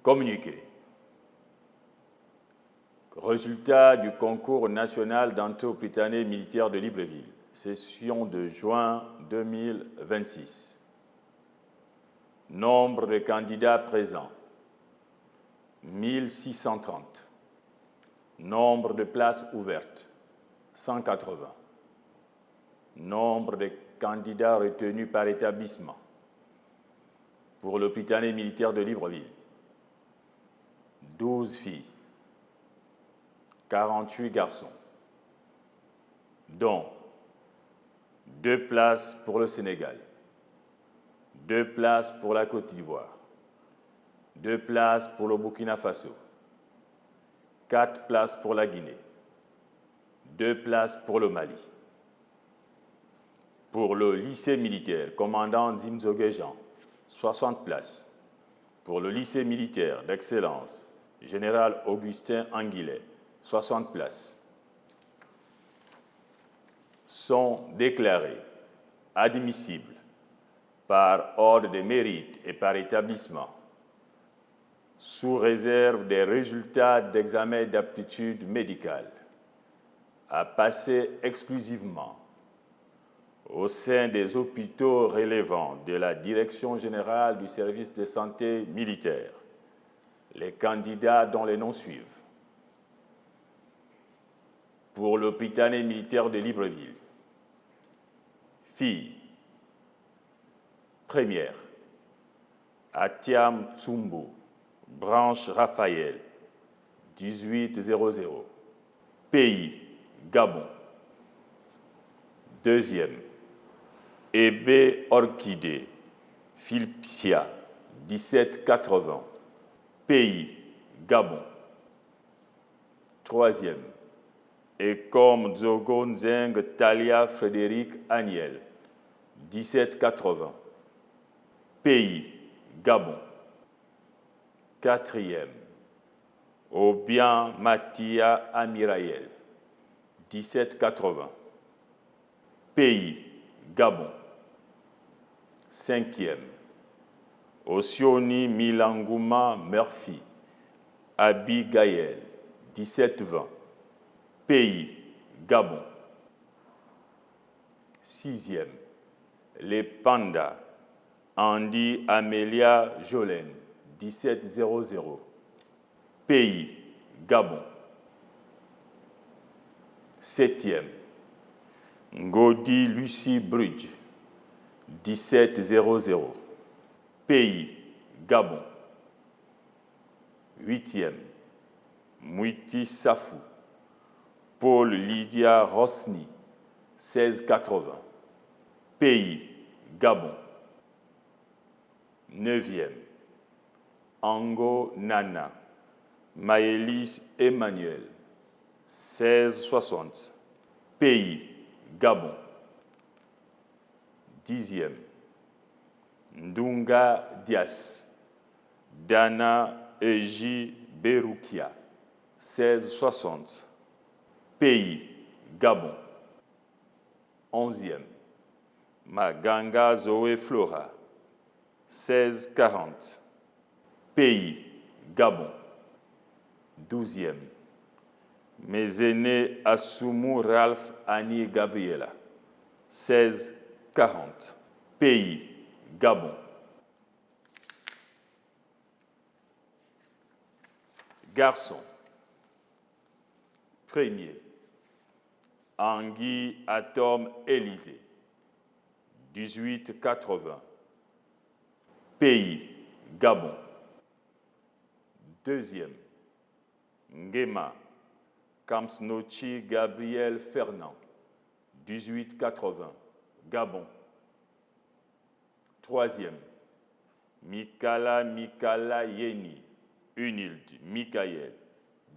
Communiqué. Résultat du concours national d'entrée au Prytanée militaire de Libreville, session de juin 2026. Nombre de candidats présents, 1630. Nombre de places ouvertes, 180. Nombre de candidats retenus par établissement pour le Prytanée militaire de Libreville, 12 filles, 48 garçons, dont 2 places pour le Sénégal, 2 places pour la Côte d'Ivoire, 2 places pour le Burkina Faso, 4 places pour la Guinée, 2 places pour le Mali. Pour le lycée militaire commandant Zimzogué Jean, 60 places. Pour le lycée militaire d'excellence général Augustin Anguillet, 60 places. Sont déclarées admissibles par ordre de mérite et par établissement, sous réserve des résultats d'examen d'aptitude médicale, à passer exclusivement au sein des hôpitaux relevant de la Direction générale du service de santé militaire, les candidats dont les noms suivent. Pour le Prytanée militaire de Libreville, fille, première, Atiam Tsumbu, branche Raphaël, 1800. Pays, Gabon. Deuxième, Ebe Orchidée, Philpsia, 1780. Pays, Gabon. Troisième, Ekom Dzogo Nzeng Talia Frédéric Aniel, 1780. Pays, Gabon. Quatrième, Obian Matia Amiraël, 1780. Pays, Gabon. Cinquième, Osioni Milangouma Murphy, Abigaël, 1720. Pays, Gabon. Sixième, les pandas, Andy Amélia Jolène, 1700. Pays, Gabon. Septième, Ngodi Lucie Bridge, 1700. Pays, Gabon. Huitième, Mouiti Safou, Paul Lydia Rosny, 1680. Pays, Gabon. Neuvième, Ango Nana, Maëlys Emmanuel, 1660. Pays, Gabon. Dixième, Ndunga Dias, Dana Eji Beroukia, 1660. Pays, Gabon. Onzième, Maganga Zoé Flora, 1640. Pays, Gabon. Douzième, Mézéné Assoumou Ralph Annie Gabriela, 1640. Pays, Gabon. Garçon. Premier, Anguille Atom Élysée, 1880. Pays, Gabon. Deuxième, Ngema Kamsnochi Gabriel Fernand, 1880. Gabon. Troisième, Mikala Yeni, Unild Mikaël,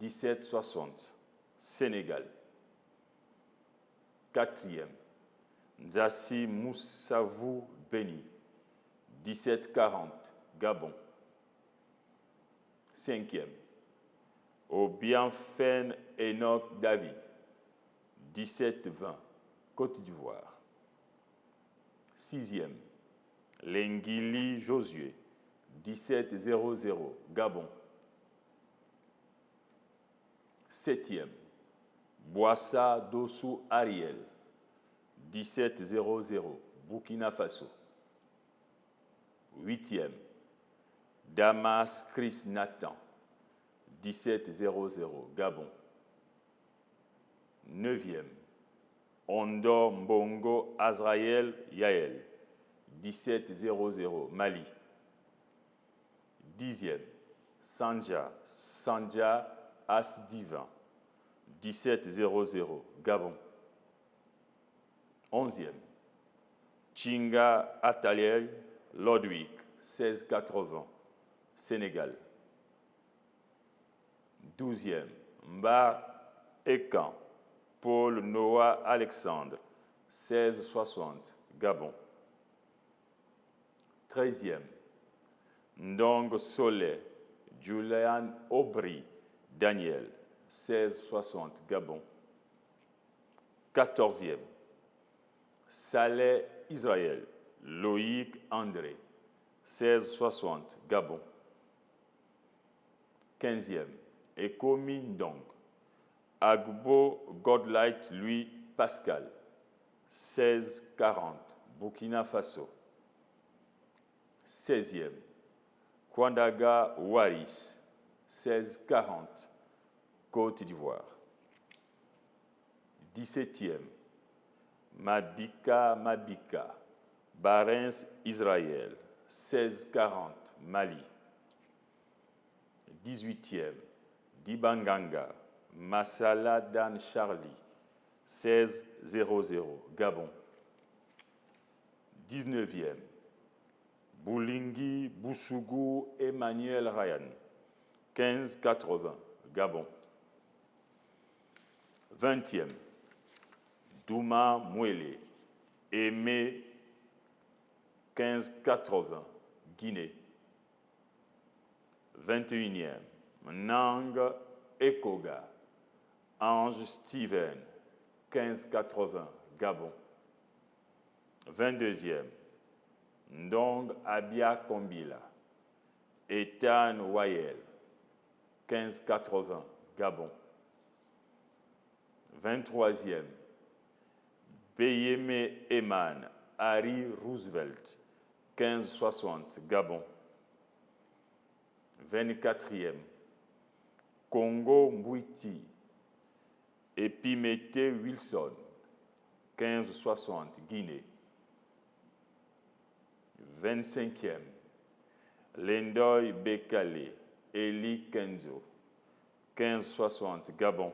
1760. Sénégal. Quatrième, Nzassi Moussavou Beni, 1740. Gabon. Cinquième, Obianfen Enoch David, 1720. Côte d'Ivoire. Sixième, Lengili Josué, 1700, Gabon. 7e, Boissa Dossou Ariel, 1700, Burkina Faso. 8e, Damas Chris Nathan, 1700, Gabon. 9e, Ondor Mbongo Azrael Yael, 1700, Mali. 10e, Sanja As Divin, 1700, Gabon. 11e, Chinga Ataliel Lodwick, 1680, Sénégal. 12e, Mba Ekan Paul Noah Alexandre, 1660, Gabon. 13e, Ndong Soleil Julian Aubry Daniel, 1660, Gabon. 14e, Saleh Israël Loïc André, 1660, Gabon. 15e, Ekomi Ndong Agbo Godlight Louis Pascal, 1640, Burkina Faso. 16e, Kwandaga Waris, 1640, Côte d'Ivoire. 17e, Mabika Barens Israël, 1640, Mali. 18e, Dibanganga Massala Dan Charlie, 1600, Gabon. 19e, Boulingi Boussougou Emmanuel Ryan, 1580, Gabon. 20e, Douma Mouele Aimé, 1580, Guinée. 21e, Nang Ekoga Ange Steven, 1580, Gabon. 22e, Ndong Abia Kombila Ethan Wayel, 1580, Gabon. 23e, Beyeme Eman Harry Roosevelt, 1560, Gabon. 24e, Congo Mbouiti Epimete Wilson, 1560, Guinée. 25e, Lendoy Bekale Eli Kenzo, 1560, Gabon.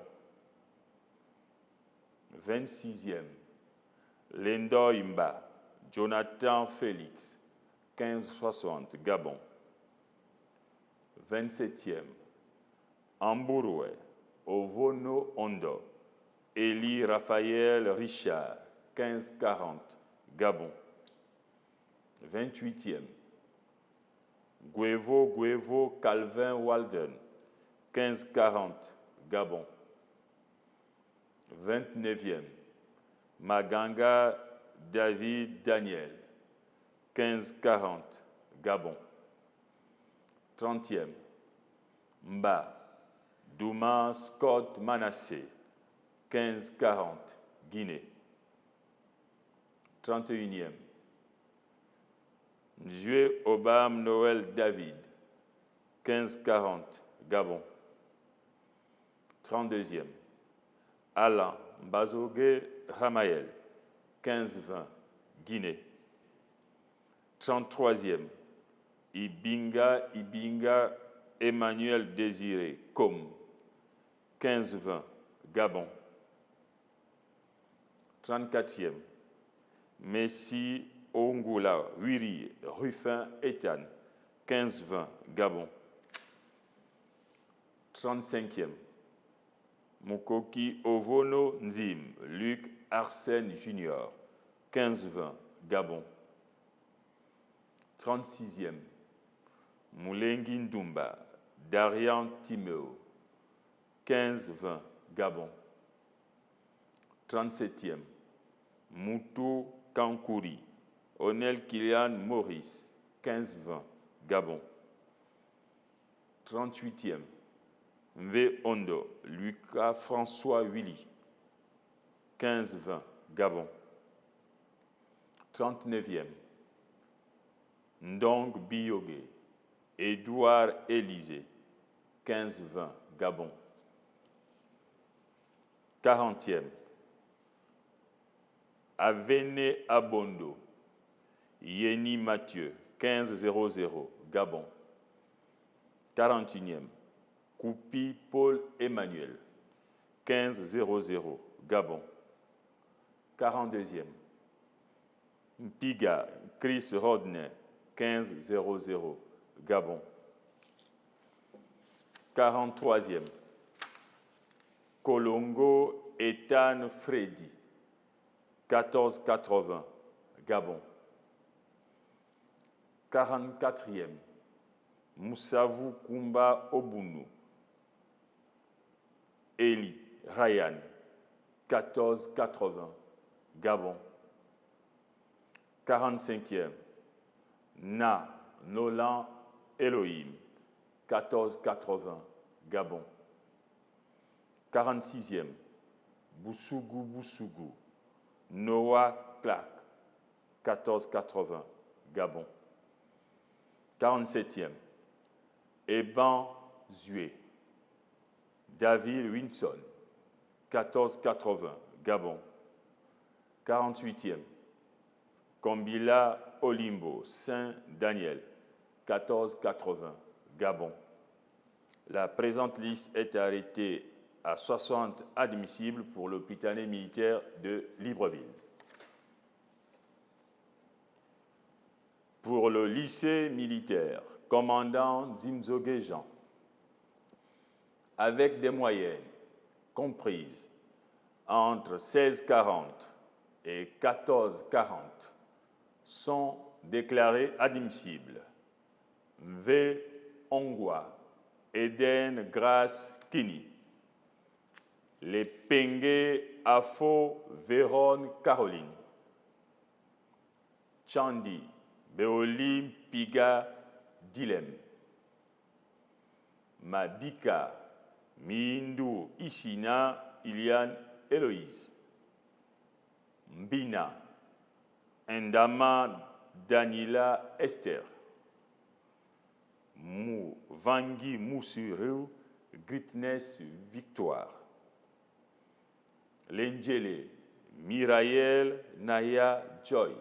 26e, Lendoy Mba Jonathan Félix, 1560, Gabon. 27e, Ambouroué Ovono Ondo Eli Raphaël Richard, 1540, Gabon. 28e, Guevo Calvin Walden, 1540, Gabon. 29e, Maganga David Daniel, 1540, Gabon. 30e, Mba Douma Scott Manassé, 1540, Guinée. 31e, Njue Obam Noël David, 1540, Gabon. 32e, Alain Mbazogue Ramael, 1520, Guinée. 33e, Ibinga Emmanuel Désiré Com, 1520, Gabon. 34e, Messi Ongula Wiri Ruffin Ethan, 1520, Gabon. 35e, Mukoki Ovono Nzim Luc Arsène Junior, 1520, Gabon. 36e, Moulengi Ndumba Darian Timeo, 1520, Gabon. 37e, Moutou Kankouri Onel Kilian Maurice, 1520, Gabon. 38e, Mvé Ondo, Lucas François Willy, 15-20, Gabon. 39e, Ndong Biyoge, Édouard Élysée, 15-20, Gabon. 40e, Avene Abondo, Yeni Mathieu, 15-00, Gabon. 41e, Koupi Paul Emmanuel, 15-00, Gabon. 42e, Mpiga Chris Rodner, 15-00, Gabon. 43e, Kolongo Ethan Freddy, 14-80, Gabon. 44e, Moussavou Koumba Obounou, Eli Ryan, 14-80, Gabon. 45e, Na Nolan Elohim, 14-80, Gabon. 46e, Boussougou, Noah Clark, 14-80, Gabon. 47e, Eban Zue, David Winson, 14-80, Gabon. 48e, Kombila Olimbo, Saint-Daniel, 14-80, Gabon. La présente liste est arrêtée à 60 admissibles pour l'hôpital militaire de Libreville. Pour le lycée militaire, commandant Zimzoge Jean, avec des moyennes comprises entre 16,40 et 14,40, sont déclarés admissibles. V. Ongwa, Eden Grace Kini, les Pengue Afo Véron Caroline, Chandi Beolim Piga Dilem, Mabika Mindu Isina Iliane Héloïse, Mbina Ndama Danila Esther, Mou Vangi Moussuru Gritness Victoire, Lenjele Mirael Naya Joy,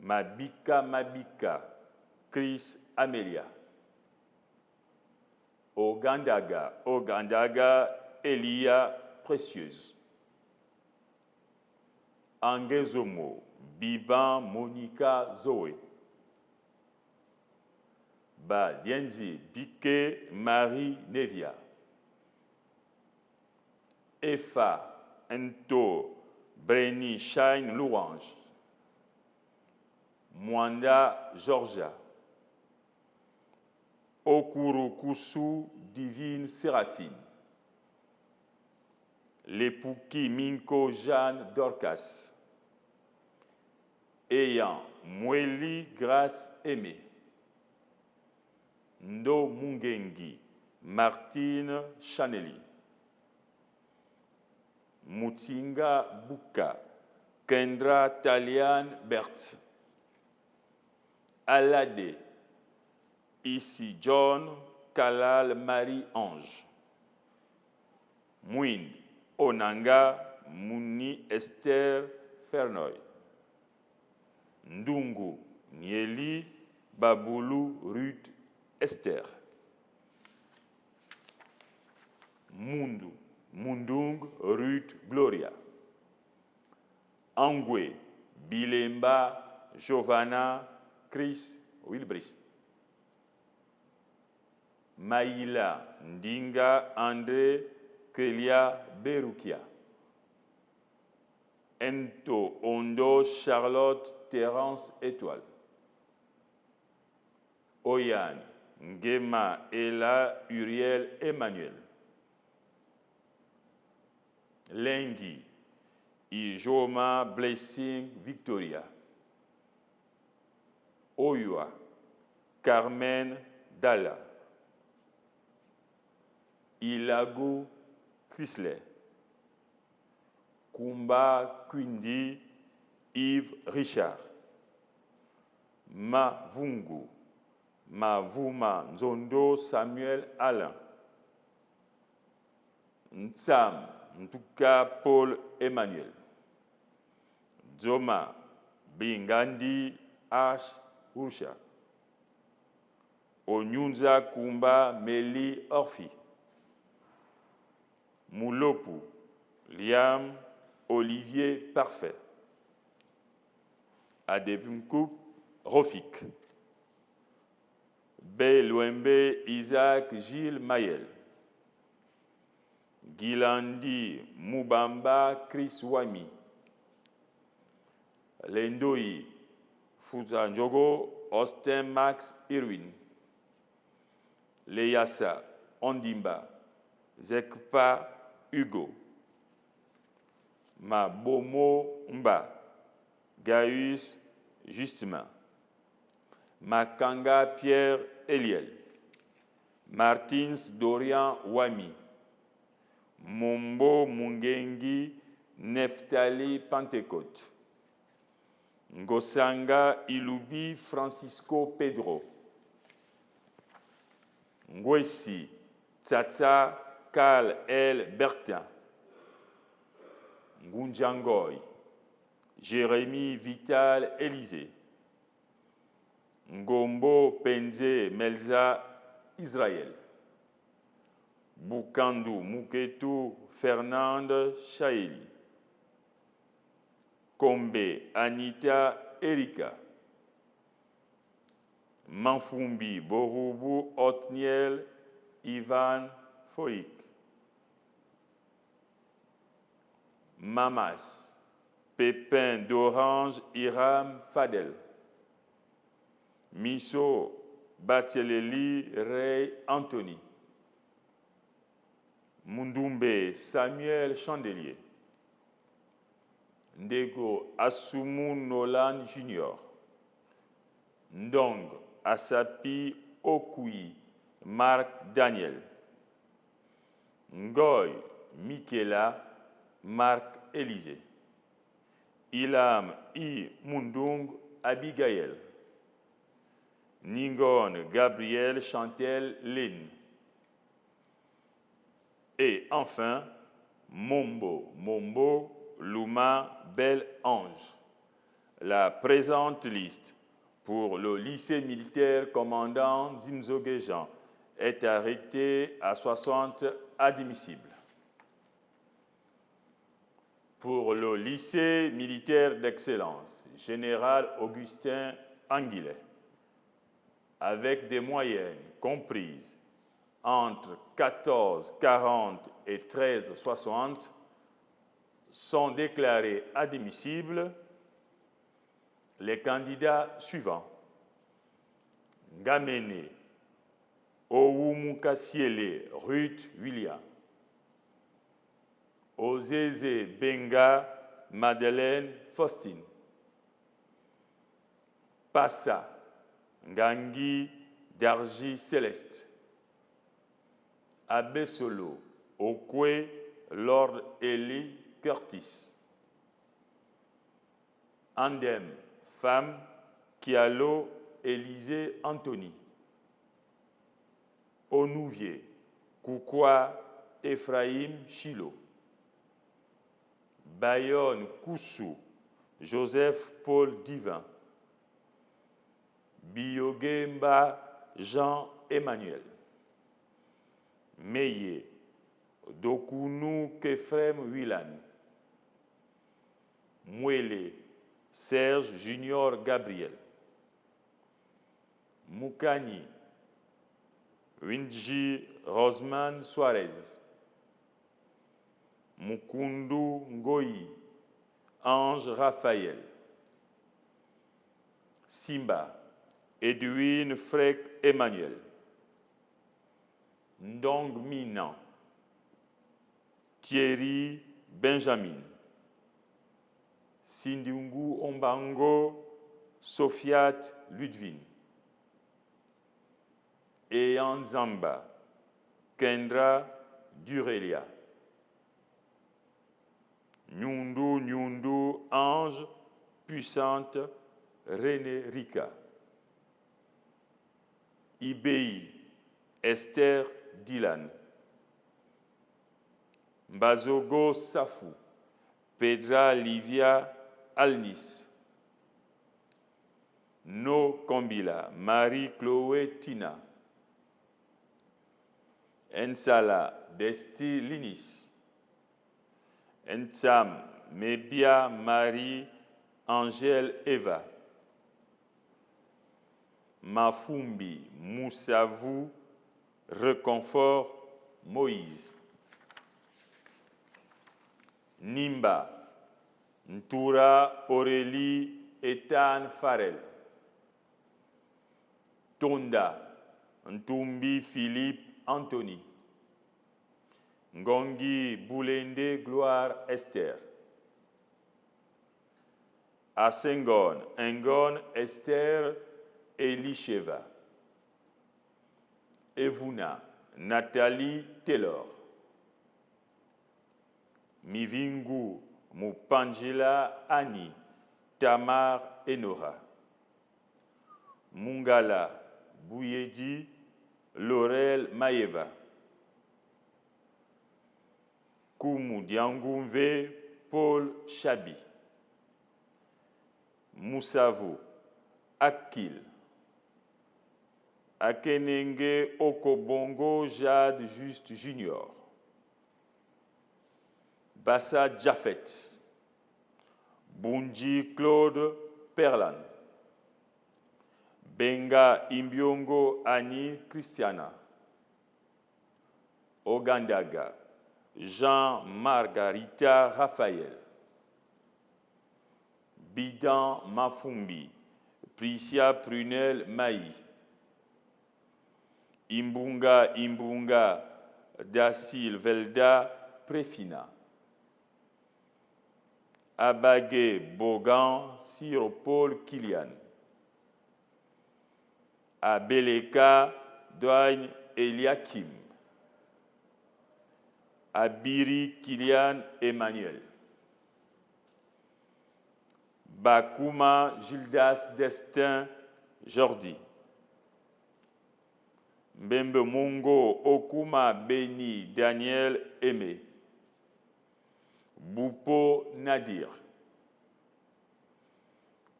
Mabika Chris Amelia, Ogandaga Elia Précieuse, Angezomo Biban Monica Zoé, Badienzi Biké Marie Nevia, Efa Ento Breni Shine Louange, Mwanda Georgia, Okuru Kusu Divine Séraphine, Lepouki Minko Jeanne Dorcas, Eyan Mweli Grace Aimée, Ndo Mungengi Martine Chaneli, Mutsinga Buka Kendra Talian Berthe, Alade Issy John Kalal Marie-Ange, Mouine Onanga Mouni Esther Fernoy, Ndungu Nieli Baboulou Ruth Esther, Mundung Ruth Gloria, Angwe Bilemba Giovanna Chris Wilbrist, Maïla Ndinga André Kelia Berukia, Ento Ondo Charlotte Terence Étoile, Oyan Ngema Ella Uriel Emmanuel, Lengi Ijoma Blessing Victoria, Oyua Carmen Dalla, Ilago Chrysler, Kumba Quindi Yves Richard, Mavungu, Mavuma Nzondo Samuel Alain, Ntsam Ntuka Paul Emmanuel, Dzoma Bingandi H. Ursha, Onyunza Kumba Meli Orfi, Moulopu Liam Olivier Parfait, Adebunkup Rofik, Belouembe Isaac Gilles Mayel, Gilandi Mubamba Chris Wami, Lendoi Fuzanjogo Austin Max Irwin, Leyassa Ondimba Zekpa Hugo, Mabomo Mba Gaius Justement, Makanga Pierre Eliel, Martins Dorian Wami, Mombo Mungengi Neftali Pentecôte, Ngosanga Ilubi Francisco Pedro, Ngwesi Tsatsa Karl L. Bertin, Ngunjangoy, Jérémy Vital Élysée, Ngombo Penze Melza Israël, Bukandu Muketu Fernande Chaeli, Kombe Anita Erika, Manfumbi Borubu Otniel Ivan Foik, Mamas Pépin d'Orange Iram Fadel, Miso Batieleli Ray Anthony, Mundumbe Samuel Chandelier, Ndego Asumu Nolan Jr., Ndong Asapi Okui Marc Daniel, Ngoy Michaela Marc Élysée, Ilam I Mundung Abigail, Ningon Gabriel Chantel Lynn, et enfin Mombo Luma Bel Ange. La présente liste pour le lycée militaire commandant Zimzogejan est arrêtée à 60 admissibles. Pour le lycée militaire d'excellence, Général Augustin Anguillet, avec des moyennes comprises entre 14,40 et 13,60, sont déclarés admissibles les candidats suivants: Ngamene Oumoukasiele Ruth William, Ozeze Benga Madeleine Faustine, Passa Ngangi Darji Céleste, Abesolo Okwe Lord Eli Curtis, Andem Femme Kialo Élisée Anthony, Onouvier Koukoua Ephraim Chilo, Bayonne Koussou Joseph Paul Divin, Biogemba Jean-Emmanuel, Meye Dokounou Kefrem Wilan, Mouele Serge Junior Gabriel, Moukani Winji Rosman Suarez, Mukundu Ngoyi Ange Raphaël, Simba Edwin Frek Emmanuel, Ndong Minan, Thierry Benjamin, Sindungu Ombango Sofiat Ludwin, et Nzamba, Kendra Durelia. Nyundu Nyundu, ange puissante, René Rika. Ibei, Esther Dylan. Mbazogo Safou, Pedra Livia Alnis. No Kombila, Marie-Chloé Tina. Ensala Desti Linis. Ensam Mebia Marie-Angèle Eva. Mafumbi Moussavou Reconfort Moïse. Nimba Ntoura Aurélie Ethan Farel. Tonda Ntumbi Philippe Anthony. Ngongi Boulende Gloire Esther. Asengon Engon Esther Elisheva. Evuna Nathalie Taylor. Mivingu Mupangela Annie Tamar Enora. Mungala Bouyedi Laurel Maeva. Kumu Diangumve Paul Chabi. Moussavo Akil. Akenenge Okobongo Jade Juste Junior. Bassa Jafet. Bunji Claude Perlan. Benga Imbiongo Annie Christiana. Ogandaga Jean Margarita Raphaël. Bidan Mafumbi Priscia Prunel Maï. Imbunga Imbunga Da Silvelda Prefina. Abagé Bogan Siropol Kilian. Abeleka Douane Eliakim. Abiri Kilian Emmanuel. Bakuma Gildas Destin Jordi. Mbembe Mungo Okuma Beni Daniel Aimé. Boupo Nadir.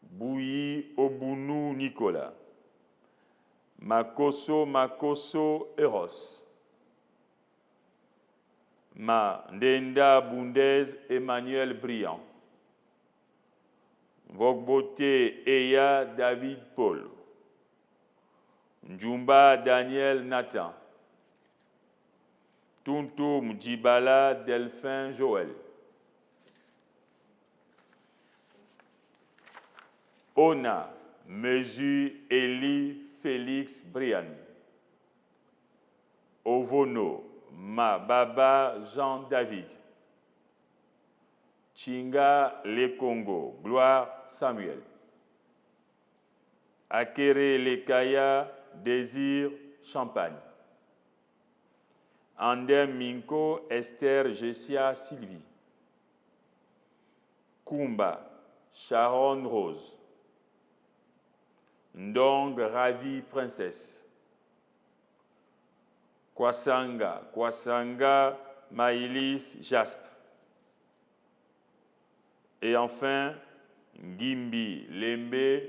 Bouyi Obunu Nicolas. Makoso Makoso Eros. Ndenda Bundez Emmanuel Briand. Vogbote Eya David Paul. Njumba Daniel Nathan. Tuntu Mdjibala Delphin Joël. Ona Mesu Eli Félix Brian. Ovono Mababa Jean David. Chinga Le Congo Gloire Samuel. Akere Lekaya Désir Champagne. Andem Minko Esther Jessia Sylvie. Kumba Sharon Rose. Ndong Ravi Princesse. Kwasanga Maïlis Jaspe. Et enfin, Ngimbi Lembe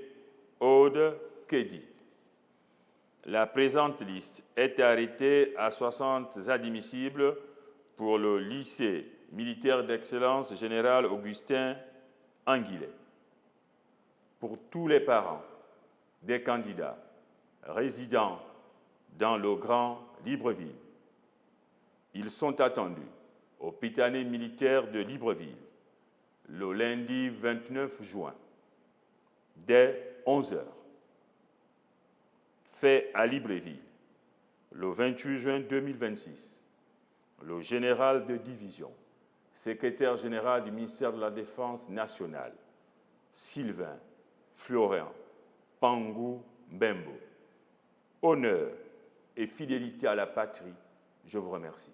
Aude Kedi. La présente liste est arrêtée à 60 admissibles pour le lycée militaire d'excellence général Augustin Anguillet. Pour tous les parents des candidats résidant dans le Grand Libreville, ils sont attendus au Prytanée militaire de Libreville le lundi 29 juin, dès 11h. Fait à Libreville, le 28 juin 2026, le général de division, secrétaire général du ministère de la Défense nationale, Sylvain Florent Pangou Mbembo. Honneur et fidélité à la patrie, je vous remercie.